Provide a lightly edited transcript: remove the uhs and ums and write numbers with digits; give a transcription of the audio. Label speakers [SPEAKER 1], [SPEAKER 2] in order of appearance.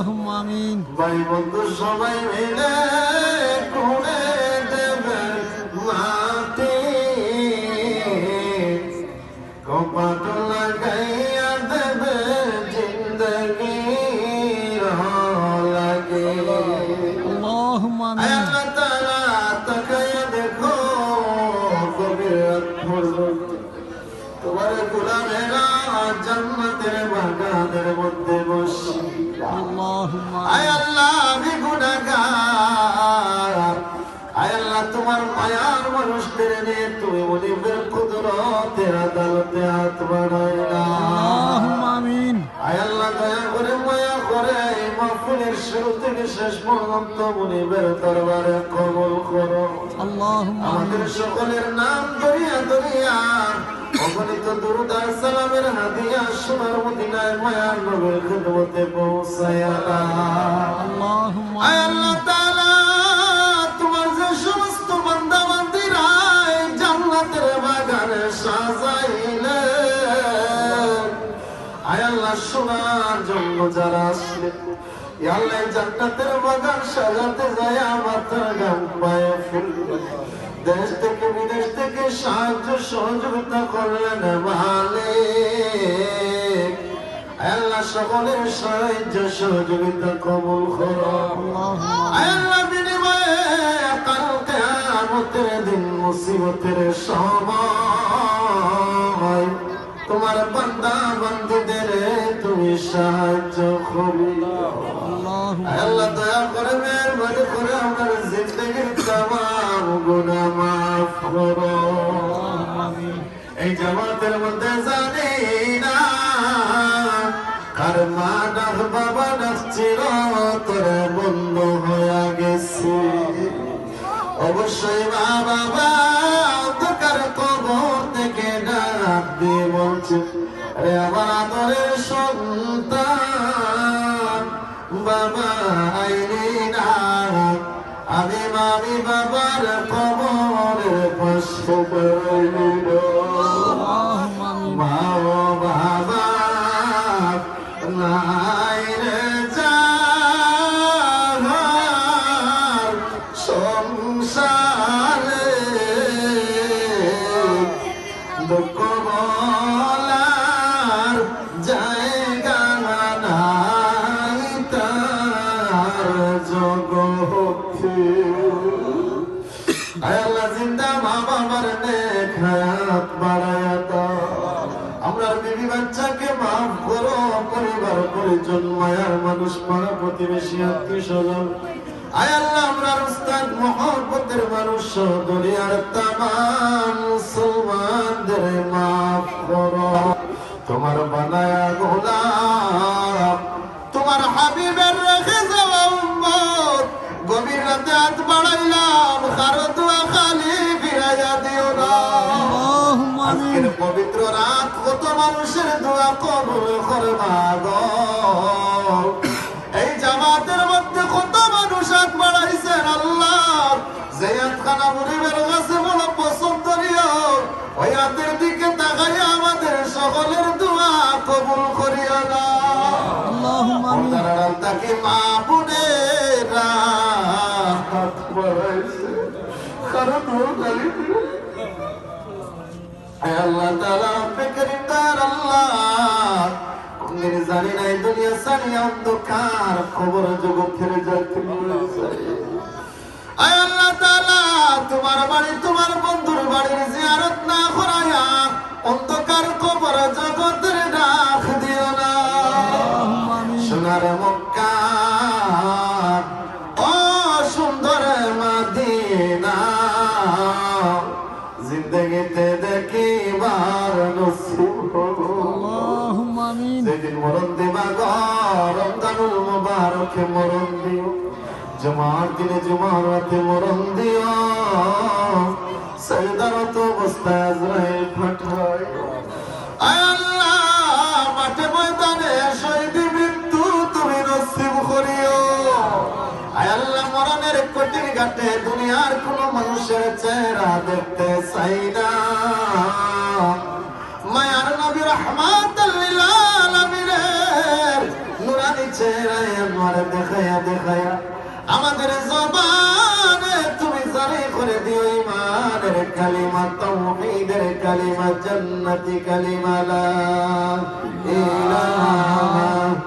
[SPEAKER 1] আল্লাহুম্মা আমিন।
[SPEAKER 2] ভাই বন্ধু সবাই মিলে করে দেবে মাটি, কপাট লাগাইয়া দেবে জিন্দগি লাগে।
[SPEAKER 1] আল্লাহুম্মা আমিন।
[SPEAKER 2] আল্লাহ তাআলা তাকাইয়া দেখো গভীর পর্যন্ত তোমার গোলামেরা জান্নাতের বাগানের মধ্যে বসে।
[SPEAKER 1] আল্লাহুম্মা
[SPEAKER 2] আয় আল্লাহ আমি গুনাহগার, আয় আল্লাহ তোমার মায়ার মানুষদের নিয়ে তুমি মুনিবের কুদরতের আদালতে হাত বাড়াইলা।
[SPEAKER 1] আল্লাহুম্মা আমিন।
[SPEAKER 2] আয় আল্লাহ দয়া করে মায়া করে এই মাহফিলের শুরু থেকে শেষ পর্যন্ত মুনিবের দরবারে কবুল করো।
[SPEAKER 1] আল্লাহুম্মা
[SPEAKER 2] আমাদের সকলের নাম দরিয়া দরিয়া অগণিত দুরূদ আর সালামের হাদিয়া সোনার মদিনায় মায়ার নবীর খিদমতে পৌঁছায়া দাও।
[SPEAKER 1] আল্লাহুম্মা
[SPEAKER 2] আয় আল্লাহ তাআলা তোমার যে সমস্ত বান্দা বান্দীরা এই জান্নাতের বাগানে সাজাইলে, আয় আল্লাহ শোনার জন্য যারা আসলে আল্লাহ জান্নাতের বাগান সাজাতে যায় মাথার গাম পায়ে ফেলবে। দেশ থেকে বিদেশ থেকে সাহায্য সহযোগিতা করলেন মালিক, আল্লাহ সকলের সাহায্য সহযোগিতা কবুল করো। আল্লাহ বিনিময়ে কাল কিয়ামতের দিন মুসিবতের সময় তোমার বান্দা বান্দীদের তুমি সাহায্য করো। আল্লাহ দয়া করে মেহরবানি করে আমার জিন্দেগির তামাম গুনাহ মাফ করো। এই জামাতের মধ্যে জানি না কার মা ডাক বাবা ডাকছিল তোরে বন্ধ হয়ে গেছে। অবশ্যই মা বাবা অন্ধকার কবর থেকে ডাক দিয়ে বলছে, আরে আমার আদরের সন্তান বাবা আইনি না। আমি মামি বাবার কবরের পাশে বেরোইল। মা ও বাবা নাই রে যার সংসারে দুঃখ বলার জায়গা নাই তার জগতে। আয় আল্লাহ জিন্দা মা বাবার নেক হায়াত বাড়ায়া দাও। আমরা বিবি বাচ্চাকে মাফ করো, পরিবার পরিজন মায়ার মানুষ পাড়া প্রতিবেশী আত্মীয় স্বজন আয় আল্লাহ আমরা উস্তাদ মহব্বতের মানুষ দুনিয়ার তামাম মুসলমানদের মাফ করো। তোমার বানায়া গোলাম তোমার হাবিবের রেখে যাওয়া উম্মত গভীর রাতে হাত বাড়াইলাম, কারো দোয়া খালি ফিরাইয়া দিও না। আজকের পবিত্র রাত কত মানুষের দোয়া কবুল করবা গো। এই জামাতের মধ্যে কত মানুষ হাত বাড়াইছেন আল্লাহ, যে হাতখানা মুনিবের কাছে বড় পছন্দনীয়, ওই হাতের দিকে তাকাইয়া আমাদের সকলের দোয়া কবুল করিয়া না। তাকে মা বোনেরা হাত বাড়াইছে, কারো দোয়া খালি আল্লাহ তাআলা বেকারিদার আল্লাহ কোনদিন জানি নাই দুনিয়া সারিয়া অন্ধকার খবর জগৎ ছেড়ে যাইতে বলেছে। আয় আল্লাহ তাআলা তোমার বাড়ি তোমার বন্ধুর বাড়ির জিয়ারত না করায়া অন্ধকার খবর জগতের ডাক দিও না। সোনার মক্কা ও সুন্দর মদিনা জিন্দগিতে দেখিবার নসিব হলো। যেদিন মরণ দিবা গো রমজানুল মুবারকে মরণ দিও, জুমার দিনে জুমার রাতে মরণ দিও, সাজদারত অবস্থায় আজরাইল পাঠায়। আয় আল্লাহ মাঠে ময়দানে শহীদ মৃত্যু তুমি নসিব করিও। আয় আল্লাহ মরণের কঠিন ঘাটে দুনিয়ার কোন মানুষের চেহারা দেখতে চাই না। মায়ার নবী রাহমাতুল লিল আলামিনের নুরানি জালালি চেহারায় আমার দেখায়া দেখায়া আমাদের জবানে তুমি জারি করে দিও ঈমানের কালিমা, তাওহীদের কালিমা, জান্নাতি কালিমা, লা ইলাহা